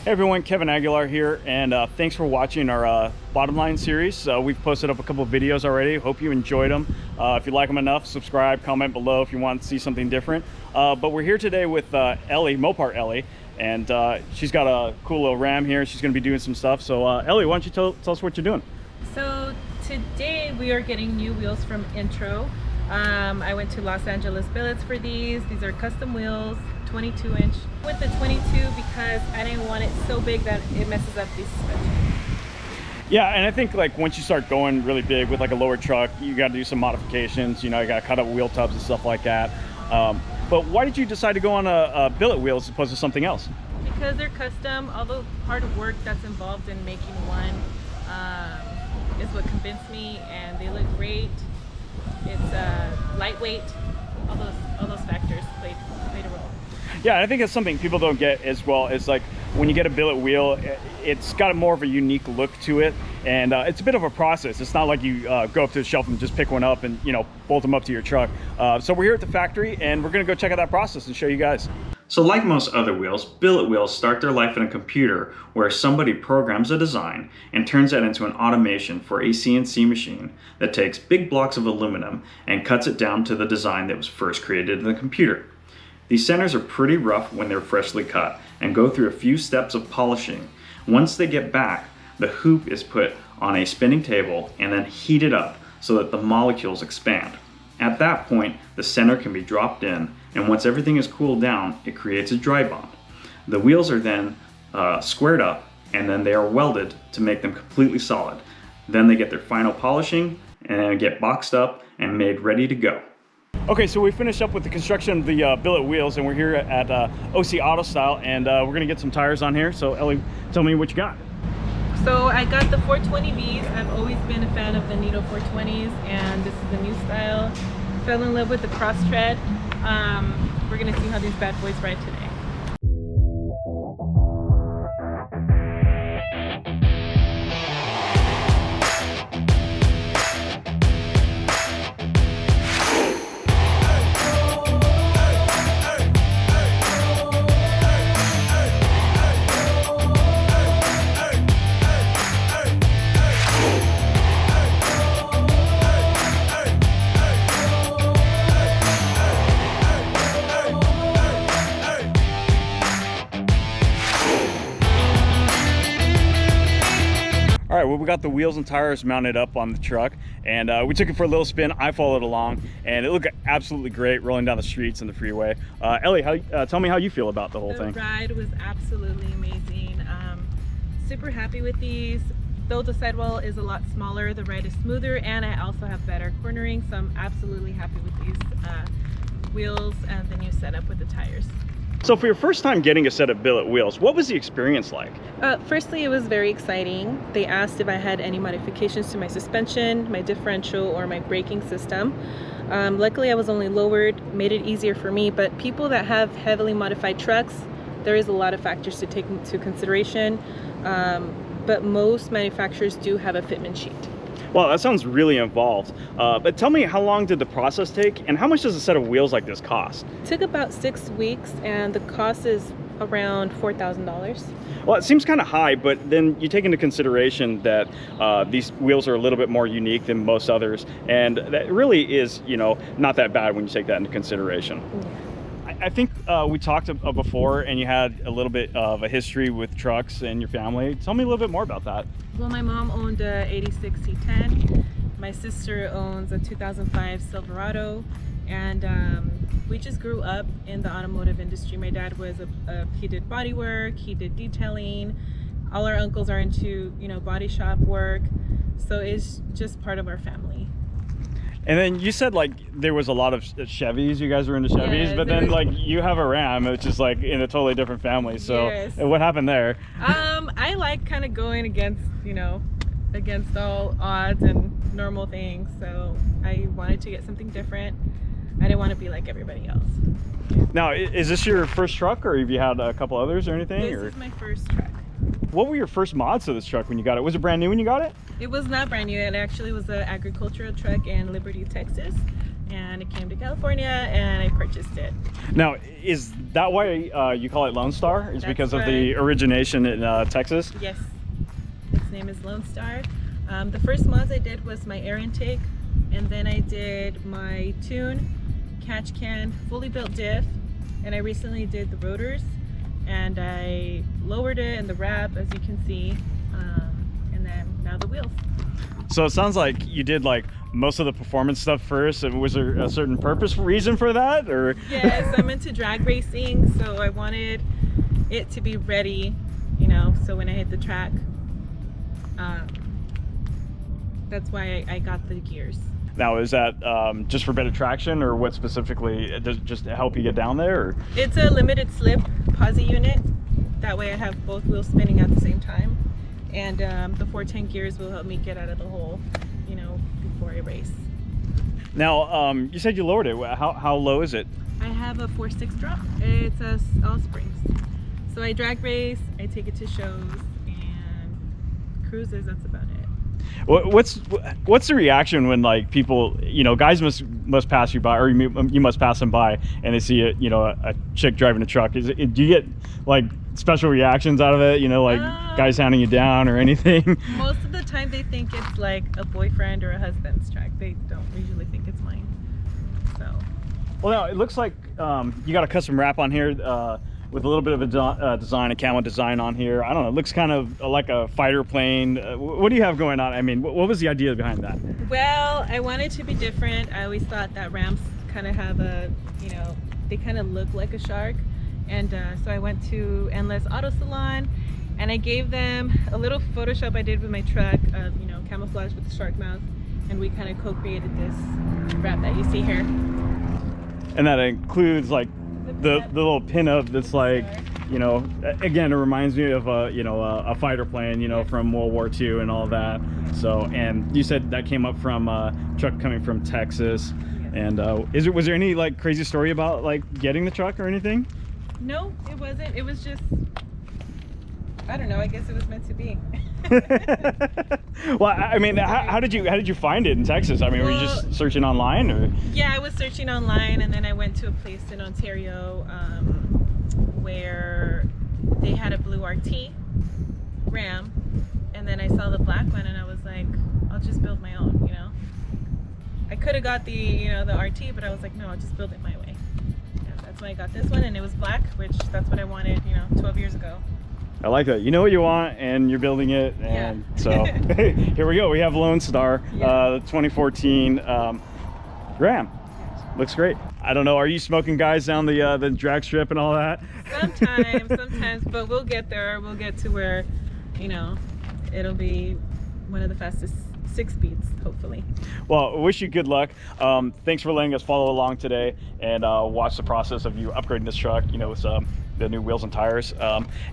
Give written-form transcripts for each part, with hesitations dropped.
Hey everyone, Kevin Aguilar here, and thanks for watching our bottom line series. We've posted up a couple of videos already. Hope you enjoyed them. If you like them enough, subscribe, comment below if you want to see something different. But we're here today with Ellie, Mopar Ellie, and she's got a cool little Ram here. She's going to be doing some stuff. So Ellie, why don't you tell us what you're doing? So today we are getting new wheels from Intro. I went to Los Angeles Billets for these. These are custom wheels, 22-inch. With the 22 because I didn't want it so big that it messes up the suspension. Yeah, and I think like once you start going really big with like a lower truck, you got to do some modifications. You know, you got to cut up wheel tubs and stuff like that. But why did you decide to go on a billet wheel as opposed to something else? Because they're custom. All the hard work that's involved in making one is what convinced me, and they look great. It's lightweight. All those factors played a role. Yeah, I think it's something people don't get as well. Is like when you get a billet wheel, it's got more of a unique look to it, and it's a bit of a process. It's not like you go up to the shelf and just pick one up and bolt them up to your truck. So we're here at the factory, and we're gonna go check out that process and show you guys. So like most other wheels, billet wheels start their life in a computer where somebody programs a design and turns that into an automation for a CNC machine that takes big blocks of aluminum and cuts it down to the design that was first created in the computer. These centers are pretty rough when they're freshly cut and go through a few steps of polishing. Once they get back, the hoop is put on a spinning table and then heated up so that the molecules expand. At that point, the center can be dropped in, and once everything is cooled down, it creates a dry bond. The wheels are then squared up, and then they are welded to make them completely solid. Then they get their final polishing and get boxed up and made ready to go. Okay, so we finished up with the construction of the billet wheels, and we're here at OC Auto Style, and we're gonna get some tires on here. So Ellie, tell me what you got. So I got the 420Vs. I've always been a fan of the Nitto 420s, and this is the new style. Fell in love with the cross tread. We're gonna see how these bad boys ride today. All right, well, we got the wheels and tires mounted up on the truck, and we took it for a little spin. I followed along, and it looked absolutely great rolling down the streets and the freeway. Ellie, tell me how you feel about the whole thing. The ride was absolutely amazing. Super happy with these. Though the sidewall is a lot smaller, the ride is smoother, and I also have better cornering, so I'm absolutely happy with these wheels and the new setup with the tires. So for your first time getting a set of billet wheels, what was the experience like? Firstly, it was very exciting. They asked if I had any modifications to my suspension, my differential, or my braking system. Luckily, I was only lowered, made it easier for me, but people that have heavily modified trucks, there is a lot of factors to take into consideration, but most manufacturers do have a fitment sheet. Well, that sounds really involved. But tell me, how long did the process take, and how much does a set of wheels like this cost? It took about 6 weeks, and the cost is around $4,000. Well, it seems kind of high, but then you take into consideration that these wheels are a little bit more unique than most others, and that really is, not that bad when you take that into consideration. Yeah. I think we talked before, and you had a little bit of a history with trucks and your family. Tell me a little bit more about that. Well, my mom owned a 86 C10. My sister owns a 2005 Silverado, and we just grew up in the automotive industry. My dad was he did body work, he did detailing. All our uncles are into body shop work, so it's just part of our family. And then you said like there was a lot of Chevys, you guys were into Chevys, yes, but then like you have a Ram, which is like in a totally different family. So yes. What happened there? I like kind of going against, against all odds and normal things. So I wanted to get something different. I didn't want to be like everybody else. Now, is this your first truck, or have you had a couple others or anything? This is my first truck. What were your first mods to this truck when you got it? Was it brand new when you got it? It was not brand new. It actually was an agricultural truck in Liberty, Texas. and it came to California and I purchased it. Now, is that why you call it Lone Star? Is That's because of right. the origination in Texas? Yes, its name is Lone Star. The first mods I did was my air intake, and then I did my tune, catch can, fully built diff, and I recently did the rotors, and I lowered it and the wrap, as you can see, and then now the wheels. So it sounds like you did like most of the performance stuff first. Was there a certain reason for that, or? Yes, I'm into drag racing, so I wanted it to be ready, you know, so when I hit the track, that's why I got the gears. Now, is that just for better traction, or what specifically? Does it just help you get down there? Or? It's a limited slip posi unit. That way I have both wheels spinning at the same time. And the 410 gears will help me get out of the hole, you know, before I race. Now, you said you lowered it. How low is it? I have a 4.6 drop. It's all springs. So I drag race, I take it to shows, and cruises, that's about it. What's the reaction when, like, people, you know, guys must pass you by, or you must pass them by, and they see a chick driving a truck? Do you get like special reactions out of it? You know, like guys hounding you down or anything? Most of the time they think it's like a boyfriend or a husband's truck. They don't usually think it's mine. So. Well, now it looks like you got a custom wrap on here. With a little bit of a design, a camo design on here. I don't know, it looks kind of like a fighter plane. What do you have going on? I mean, what was the idea behind that? Well, I wanted to be different. I always thought that Rams kind of have a, you know, they kind of look like a shark. And so I went to Endless Auto Salon, and I gave them a little Photoshop I did with my truck of, you know, camouflage with the shark mouth. And we kind of co-created this wrap that you see here. And that includes like the little pin-up that's like, you know, again, it reminds me of a fighter plane, you know, from World War II and all that. So, and you said that came up from a truck coming from Texas. And was there any like crazy story about like getting the truck or anything? No, it wasn't. It was just, I don't know, I guess it was meant to be. Well, I mean, how did you find it in Texas? I mean, were you just searching online, or? Yeah, I was searching online, and then I went to a place in Ontario where they had a blue RT Ram, and then I saw the black one, and I was like, I'll just build my own, you know. I could have got the, you know, the RT, but I was like, no, I'll just build it my way. And that's why I got this one, and it was black, which that's what I wanted, you know, 12 years ago. I like that. You know what you want, and you're building it, and so here we go. We have Lone Star, 2014 Ram. Looks great. I don't know. Are you smoking guys down the drag strip and all that? Sometimes, but we'll get there. We'll get to where, you know, it'll be one of the fastest 6 speeds, hopefully. Well, I wish you good luck. Thanks for letting us follow along today and watch the process of you upgrading this truck, you know, with the new wheels and tires.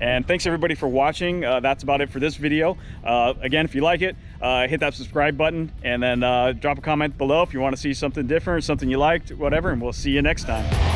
And thanks everybody for watching. That's about it for this video. Again, if you like it, hit that subscribe button, and then drop a comment below if you want to see something different, something you liked, whatever, and we'll see you next time.